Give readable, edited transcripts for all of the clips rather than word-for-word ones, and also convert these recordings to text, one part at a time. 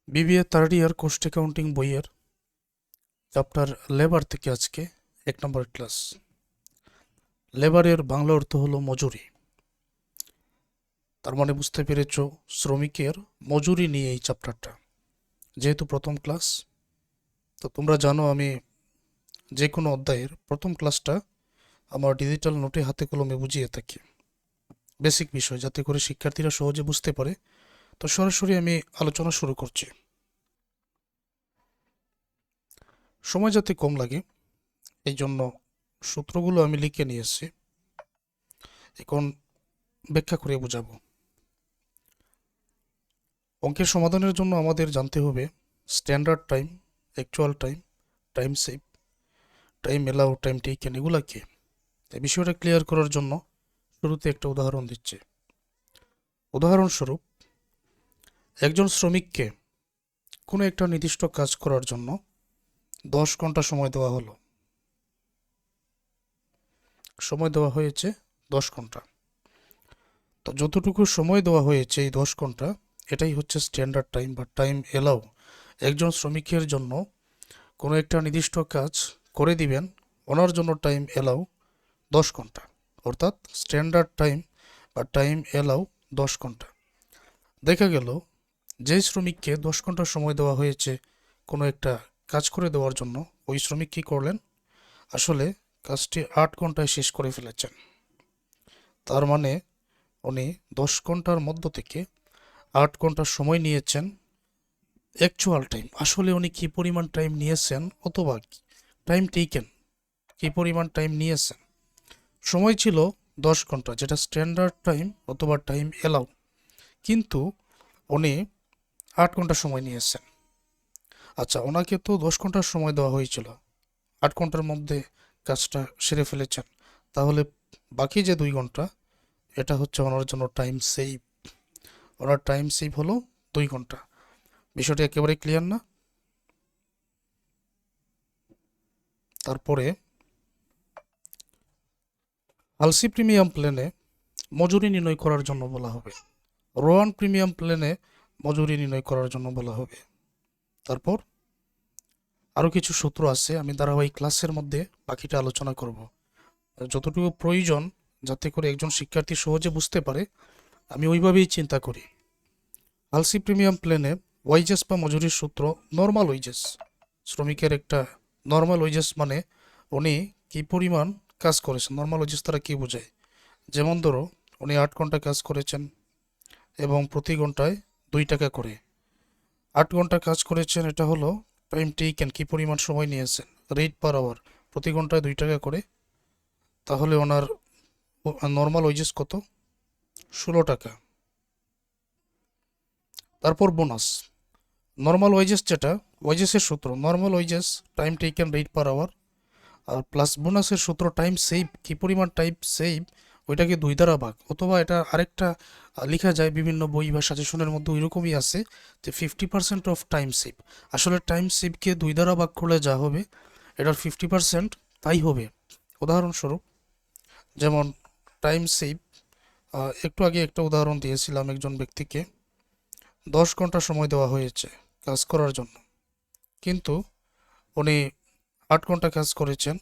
BBA third year cost accounting বইয়ের chapter labour থেকে আজকে 1 নম্বর ক্লাস। লেবারের বাংলা অর্থ হলো মজুরি। তার মানে বুঝতে পেরেছ, শ্রমিকের মজুরি নিয়ে এই চ্যাপ্টারটা। যেহেতু প্রথম ক্লাস, তো তোমরা জানো আমি যে কোনো অধ্যায়ের প্রথম ক্লাসটা আমার ডিজিটাল নোটে হাতে কলমে বুঝিয়ে থাকি, বেসিক বিষয়, যাতে করে শিক্ষার্থীরা সহজে বুঝতে পারে। তো সরাসরি আমি আলোচনা শুরু করছি। সময় যাতে কম লাগে এই জন্য সূত্রগুলো আমি লিখে নিয়েছি, এখন ব্যাখ্যা করে বোঝাবো। অঙ্কের সমাধানের জন্য আমাদের জানতে হবে standard time, actual time, time save, time allow, time taken, এগুলা কি। এই বিষয়টা ক্লিয়ার করার জন্য শুরুতে একটা উদাহরণ দিচ্ছে। উদাহরণস্বরূপ, একজন শ্রমিককে কোনো একটা নির্দিষ্ট কাজ করার জন্য 10 ঘন্টা সময় দেওয়া হলো। সময় দেওয়া হয়েছে 10 ঘন্টা। তো যতটুকু সময় দেওয়া হয়েছে এই 10 ঘন্টা, এটাই হচ্ছে স্ট্যান্ডার্ড টাইম বা টাইম এলাও। একজন শ্রমিকের জন্য কোনো একটা নির্দিষ্ট কাজ করে দিবেন, ওনার জন্য টাইম এলাও 10 ঘন্টা, অর্থাৎ স্ট্যান্ডার্ড টাইম বা টাইম এলাও 10 ঘন্টা। দেখা গেল যে শ্রমিককে 10 ঘন্টা সময় দেওয়া হয়েছে কোনো একটা কাজ করে দেওয়ার জন্য, ওই শ্রমিক কী করলেন, আসলে কাজটি 8 ঘন্টায় শেষ করে ফেলেছেন। তার মানে উনি 10 ঘন্টার মধ্য থেকে 8 ঘন্টা সময় নিয়েছেন। অ্যাকচুয়াল টাইম, আসলে উনি কী পরিমাণ টাইম নিয়েছেন, অথবা টাইম টেকেন, কী পরিমাণ টাইম নিয়েছেন। সময় ছিল 10 ঘন্টা, যেটা স্ট্যান্ডার্ড টাইম অথবা টাইম এলাও, কিন্তু উনি 8 ঘন্টা সময় নিয়েছেন। আচ্ছা, ওনাকে তো 10 ঘন্টার সময় দেওয়া হয়েছিল, 8 ঘন্টার মধ্যে কাজটা সেরে ফেলেছেন, তাহলে বাকি যে 2 ঘন্টা, এটা হচ্ছে ওনার জন্য টাইম সেভ। ওনার টাইম সেভ হলো 2 ঘন্টা। বিষয়টি একেবারে ক্লিয়ার না? তারপরে আলসি প্রিমিয়াম প্ল্যানে মজুরি নির্ণয় করার জন্য বলা হবে, রোয়ান প্রিমিয়াম প্ল্যানে মজুরি নির্ণয় করার জন্য বলা হবে। তারপর আরও কিছু সূত্র আছে, আমি ধারাবাহিক ক্লাসের মধ্যে বাকিটা আলোচনা করব। যতটুকু প্রয়োজন যাতে করে একজন শিক্ষার্থী সহজে বুঝতে পারে, আমি ওইভাবেই চিন্তা করি। আলসি প্রিমিয়াম প্ল্যানে ওয়াইজেস বা মজুরির সূত্র নর্মাল ওয়েজেস। শ্রমিকের একটা নর্মাল ওয়েজেস মানে উনি কী পরিমাণ কাজ করেছেন। নর্মাল ওয়েজেস তারা কী বোঝায়, যেমন ধরো উনি 8 ঘন্টা কাজ করেছেন এবং প্রতি ঘন্টায় 2 টাকা করে। 8 ঘন্টা কাজ করেছেন, এটা হলো টাইম টেকেন, কী পরিমাণ সময় নিয়েছেন, রেট পার আওয়ার, প্রতি ঘন্টায় 2 টাকা করে। তাহলে ওনার নর্মাল ওয়েজেস কত? 16 টাকা। তারপর বোনাস। নর্মাল ওয়েজেস যেটা, ওয়েজেসের সূত্র normal wages time taken rate per hour, আর প্লাস বোনাসের সূত্র টাইম সেভ, কী পরিমাণ টাইম সেভ, ওইটাকে 2 দ্বারা ভাগ। অথবা এটা আরেকটা লেখা যায় বিভিন্ন বই বা সাজেশনের মধ্যে, ওইরকমই আছে যে 50% অফ টাইম সেভ। আসলে টাইম সেভকে 2 দ্বারা ভাগ করলে যা হবে, এটার 50% তাই হবে। উদাহরণস্বরূপ, যেমন টাইম সেভ, একটু আগে একটা উদাহরণ দিয়েছিলাম, একজন ব্যক্তিকে 10 ঘন্টা সময় দেওয়া হয়েছে কাজ করার জন্য, কিন্তু উনি 8 ঘন্টা কাজ করেছেন,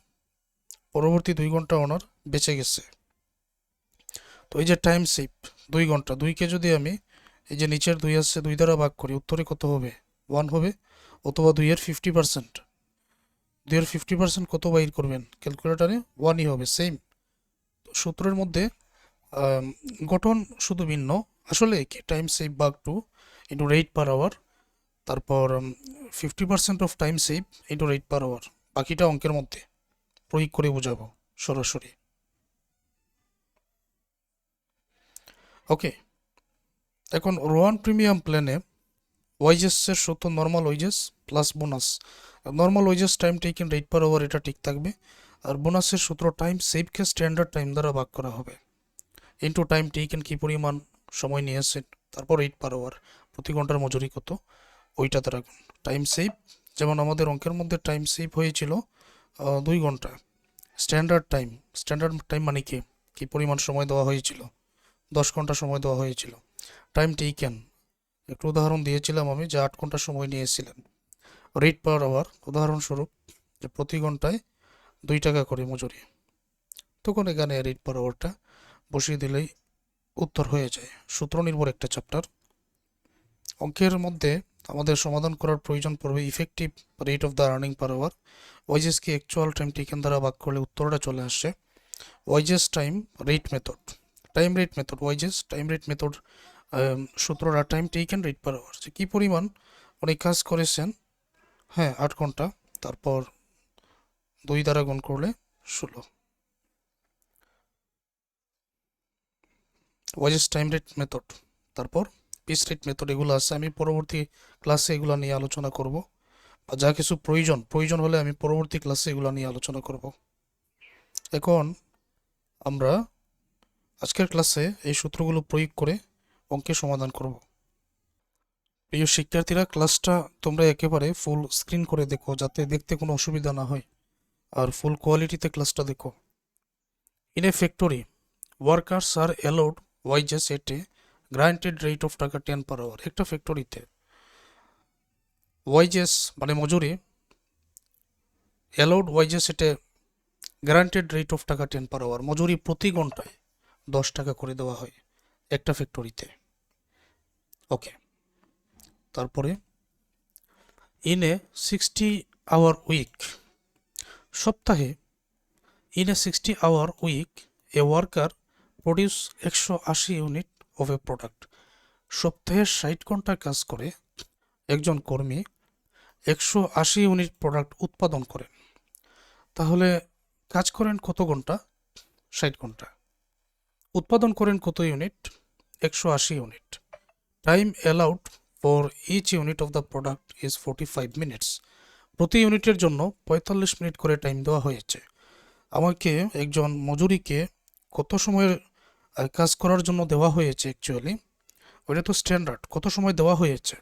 পরবর্তী 2 ঘন্টা ওনার বেঁচে গেছে। তো এই যে টাইম সেভ 2 ঘন্টা, 2কে যদি আমি এই যে নিচের 2 আসছে 2 দ্বারা ভাগ করি, উত্তরে কত হবে? 1 হবে। অথবা 2-এর 50%, 2-এর 50% কত বাইর করবেন ক্যালকুলেটারে? 1ই হবে, সেম। সূত্রের মধ্যে গঠন শুধু ভিন্ন, আসলে কি টাইম সেভ ভাগ 2 ইন্টু রেট পার আওয়ার, তারপর 50% of time save into rate per hour. বাকিটা অঙ্কের মধ্যে প্রয়োগ করে বোঝাবো সরাসরি। ওকে, এখন রোয়ান প্রিমিয়াম প্ল্যানে ওয়াইজেসের সূত্র normal wages plus bonus. Normal wages time taken rate per hour, এটা ঠিক থাকবে। আর বোনাসের সূত্র টাইম সেভকে স্ট্যান্ডার্ড টাইম দ্বারা ভাগ করা হবে, ইন্টু টাইম টেকেন, কী পরিমাণ সময় নিয়েছেন, তারপর রেট পার আওয়ার, প্রতি ঘন্টার মজুরি কত, ওইটা দ্বারা গুণ। টাইম সেভ, যেমন আমাদের অঙ্কের মধ্যে টাইম সেভ হয়েছিল 2 ঘন্টা। স্ট্যান্ডার্ড টাইম মানে কি, কী পরিমাণ সময় দেওয়া হয়েছিল, 10 ঘন্টা সময় দেওয়া হয়েছিল। টাইম টেকেন একটু উদাহরণ দিয়েছিলাম আমি যে 8 ঘন্টা সময় নিয়েছিলেন। রেট পার আওয়ার উদাহরণস্বরূপ যে প্রতি ঘন্টায় 2 টাকা করে মজুরি, তখন এখানে রেট পার আওয়ারটা বসিয়ে দিলেই উত্তর হয়ে যায়। সূত্র নির্ভর একটা চ্যাপ্টার। অঙ্কের মধ্যে আমাদের সমাধান করার প্রয়োজন পড়বে effective rate of the earning per hour. ওয়াইজেসকে অ্যাকচুয়াল টাইম টেকেন দ্বারা ভাগ করলে উত্তরটা চলে আসে wages time rate method. Time rate method wages time rate method সূত্রটা time taken rate per hour, যে কী পরিমাণ উনি কাজ করেছেন, হ্যাঁ 8 ঘন্টা, তারপর 2 দ্বারা গুণ করলে 16। ওয়াইজেস টাইম রেট মেথড, তারপর পিস রেট মেথড, এগুলো আছে। আমি পরবর্তী ক্লাসে এগুলো নিয়ে আলোচনা করব, বা যা কিছু প্রয়োজন হলে আমি পরবর্তী ক্লাসে এগুলো নিয়ে আলোচনা করব। এখন আমরা আজকের ক্লাসে এই সূত্রগুলো প্রয়োগ করে অঙ্কের সমাধান করব। প্রিয় শিক্ষার্থীরা, ক্লাসটা তোমরা একেবারে ফুল স্ক্রিন করে দেখো, যাতে দেখতে কোনো অসুবিধা না হয়, আর ফুল কোয়ালিটিতে ক্লাসটা দেখো। In a factory, workers R allowed wages at A granted rate of টাকা 10 পার আওয়ার। একটা ফ্যাক্টরিতে ওয়াইজেস মানে মজুরি, allowed wages at A granted rate of টাকা 10 পার আওয়ার, মজুরি প্রতি ঘন্টায় 10 টাকা করে দেওয়া হয় একটা ফ্যাক্টরিতে। ওকে, তারপরে ইন এ 60 আওয়ার উইক, সপ্তাহে in a 60 hour week a worker produce 180 unit of a product. সপ্তাহে 60 ঘন্টা কাজ করে একজন কর্মী 180 ইউনিট প্রোডাক্ট উৎপাদন করেন। তাহলে কাজ করেন কত ঘন্টা? 60 ঘন্টা। উৎপাদন করেন কত unit? 180 unit. Time allowed for each unit of the product is 45 minutes. প্রতি ইউনিটের জন্য 45 মিনিট করে টাইম দেওয়া হয়েছে। আমাকে একজন মজুরিকে কত সময়ের কাজ করার জন্য দেওয়া হয়েছে, অ্যাকচুয়ালি ওইটা তো স্ট্যান্ডার্ড, কত সময় দেওয়া হয়েছে,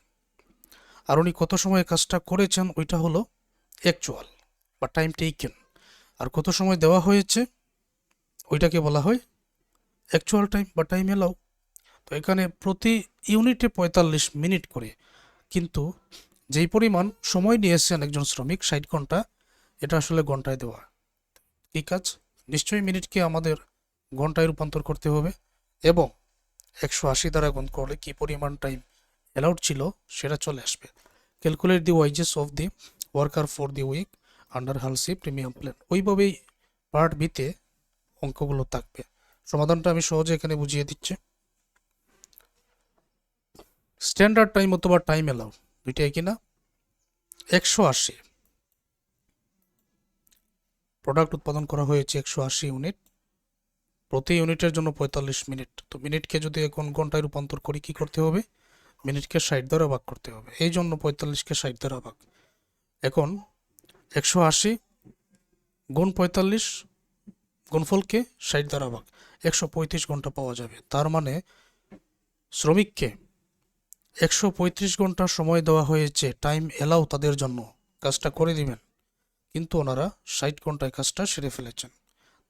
আর উনি কত সময় কাজটা করেছেন ওইটা হলো অ্যাকচুয়াল বা টাইম টেকেন। আর কত সময় দেওয়া হয়েছে ওইটাকে বলা হয় অ্যাকচুয়াল টাইম বা টাইম এলাও। তো এখানে প্রতি ইউনিটে 45 মিনিট করে, কিন্তু যেই পরিমাণ সময় নিয়েছেন একজন শ্রমিক 60 ঘন্টা, এটা আসলে ঘন্টায় দেওয়া। কি কাজ? নিশ্চয়ই মিনিটকে আমাদের ঘন্টায় রূপান্তর করতে হবে, এবং 180 দ্বারা গুণ করলে কি পরিমাণ টাইম অ্যালাউড ছিল সেটা চলে আসবে। Calculate the wages of the worker for the week under Halsey premium plan. ওইভাবেই পার্ট বিতে অঙ্কগুলো থাকবে। সমাধানটা আমি সহজে এখানে বুঝিয়ে দিচ্ছি। স্ট্যান্ডার্ড টাইম অথবা টাইম অ্যালাউ দুইটা একই না? 180 প্রোডাক্ট উৎপাদন করা হয়েছে 180 ইউনিট, প্রতি ইউনিটের জন্য 45 মিনিট। তো মিনিটকে যদি এখন ঘন্টায় রূপান্তর করি, কি করতে হবে? মিনিটকে 60 দ্বারা ভাগ করতে হবে, এই জন্য 45কে 60 দ্বারা ভাগ। এখন 180 গুণ 45 গুণফলকে 60 দ্বারা ভাগ, 135 ঘন্টা পাওয়া যাবে। তার মানে শ্রমিককে 135 ঘন্টা সময় দেওয়া হয়েছে, টাইম এলাও তাদের জন্য কাজটা করে দিবেন, কিন্তু ওনারা 60 ঘন্টায় কাজটা সেরে ফেলেছেন।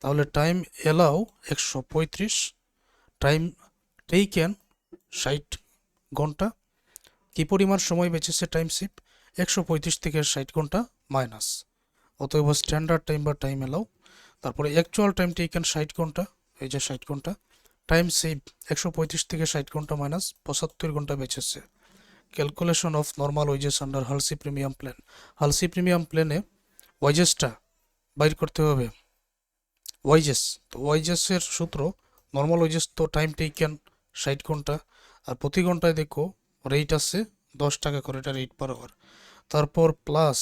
তাহলে টাইম এলাও 135, টাইম টেকেন 60 ঘন্টা, কি পরিমাণ সময় বেঁচেছে টাইম সেভ? 135 থেকে 60 ঘন্টা মাইনাস, অতএব স্ট্যান্ডার্ড টাইম বা টাইম এলাও। তারপরে অ্যাকচুয়াল টাইম টেকেন 60 ঘন্টা, এই যে 60 ঘন্টা, টাইম সেভ 135 থেকে 60 ঘন্টা মাইনাস 75 ঘন্টা বেঁচেছে। Calculation of normal wages under Halsey premium plan. Halsey premium প্ল্যানে ওয়াইজেসটা বাইর করতে হবে। ওয়াইজেস, তো ওয়াইজেসের সূত্র নর্মাল ওয়েজেস তো টাইম টেকেন 60 ঘন্টা, আর প্রতি ঘন্টায় দেখো রেট আছে 10 টাকা করে, এটা রেট পার আওয়ার। তারপর প্লাস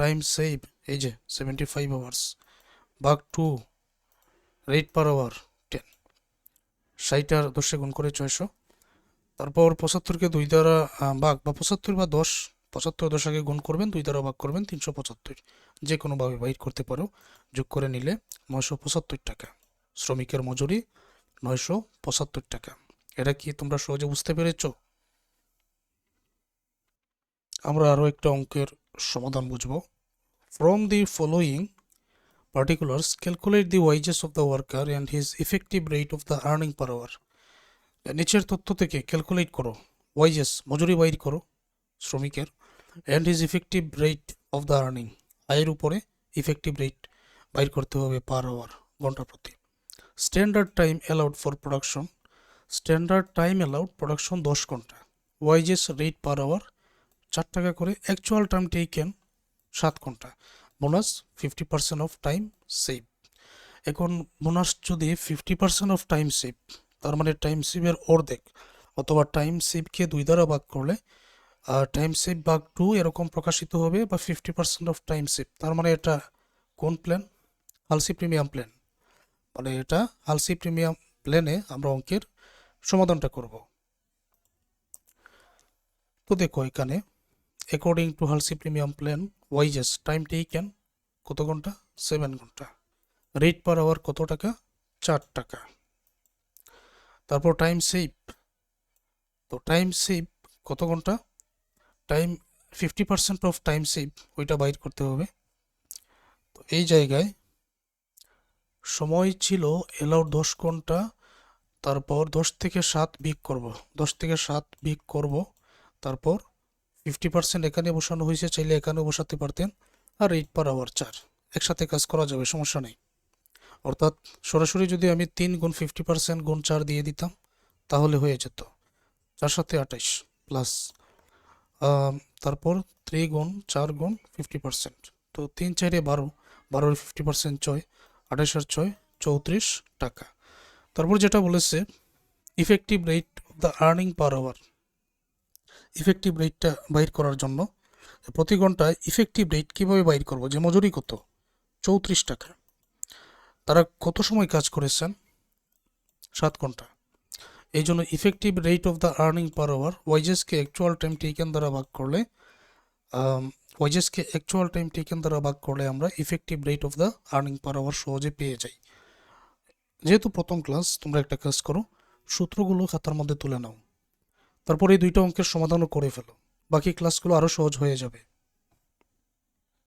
টাইম সেভ, এই যে 75 আওয়ার্স, ভাগ 2 রেট পার আওয়ার 10, 60 আর 10 গুণ করে 600। তারপর 75কে 2 দ্বারা ভাগ, বা 75 বা 10, 75 10 আগে গুণ করবেন, 2 দ্বারা ভাগ করবেন, 375, যে কোনোভাবে বাইর করতে পারো। যোগ করে নিলে 975 টাকা। শ্রমিকের মজুরি 975 টাকা। এটা কি তোমরা সহজে বুঝতে পেরেছ? আমরা আরও একটা অঙ্কের সমাধান বুঝব। From the following particulars calculate the wages of the worker and his effective rate of the earning per hour। নিচের তথ্য থেকে ক্যালকুলেট করো ওয়াইজেস মজুরি বাইর করো শ্রমিকের, and his effective rate of the earning, আয়ের উপরে ইফেক্টিভ রেট বাইর করতে হবে পার আওয়ার, ঘন্টা প্রতি। Standard time allowed for production, standard time allowed production 10 ঘন্টা, ওয়াইজেস রেট পার আওয়ার 4 টাকা করে, অ্যাকচুয়াল টাইম টেকেন 7 ঘন্টা, বোনাস 50% অফ টাইম সেভ। এখন বোনাস যদি 50% অফ টাইম সেভ, তার মানে টাইম সেভের অর্ধেক, অথবা টাইম সেভকে 2 দ্বারা ভাগ করলে টাইম সেভ ভাগ 2 এরকম প্রকাশিত হবে, বা 50% অফ টাইম সেভ, তার মানে এটা কোন প্ল্যান? Halsey premium plan. মানে এটা হালসি প্রিমিয়াম প্ল্যানে আমরা অঙ্কের সমাধানটা করব। তো দেখো এখানে according to Halsey premium plan, wages time taken কত ঘন্টা? 7 ঘন্টা। রেট পার আওয়ার কত টাকা? 4 টাকা। তারপর টাইম সেভ, তো টাইম সেভ কত ঘন্টা? টাইম 50% অফ টাইম সেভ, ওইটা বাইর করতে হবে। তো এই জায়গায় সময় ছিল এলাউড 10 ঘন্টা, তারপর 10 থেকে 7 বিয়োগ করব, 10 থেকে 7 বিয়োগ করব, তারপর 50% এখানে বসানো হয়েছে, চাইলে এখানেও বসাতে পারতেন, আর 8 পার আওয়ার 4, একসাথে কাজ করা যাবে, সমস্যা নেই। অর্থাৎ সরাসরি যদি আমি 3 গুণ 50% গুণ 4 দিয়ে দিতাম তাহলে হয়ে যেত 4 সাথে 28 প্লাস তারপর 3 গুণ 4 গুণ 50%, তো 3 4 12, 12 50% 6, 28 আর 6 34 টাকা। তারপর যেটা বলেছে effective rate of the earning per hour, effective রেটটা বাইর করার জন্য প্রতি ঘন্টায় ইফেক্টিভ রেট কীভাবে বাইর করব, যে মজুরি কত? 34 টাকা। তারা কত সময় কাজ করেছেন? 7 ঘন্টা। এই জন্য effective rate of the earning per hour ওয়াইজেসকে অ্যাকচুয়াল টাইম টেকেন দ্বারা ভাগ করলে, আমরা effective rate of the earning per hour সহজে পেয়ে যাই। যেহেতু প্রথম ক্লাস, তোমরা একটা কাজ করো, সূত্রগুলো খাতার মধ্যে তুলে নাও, তারপর এই 2টা অঙ্কের সমাধানও করে ফেলো, বাকি ক্লাসগুলো আরও সহজ হয়ে যাবে।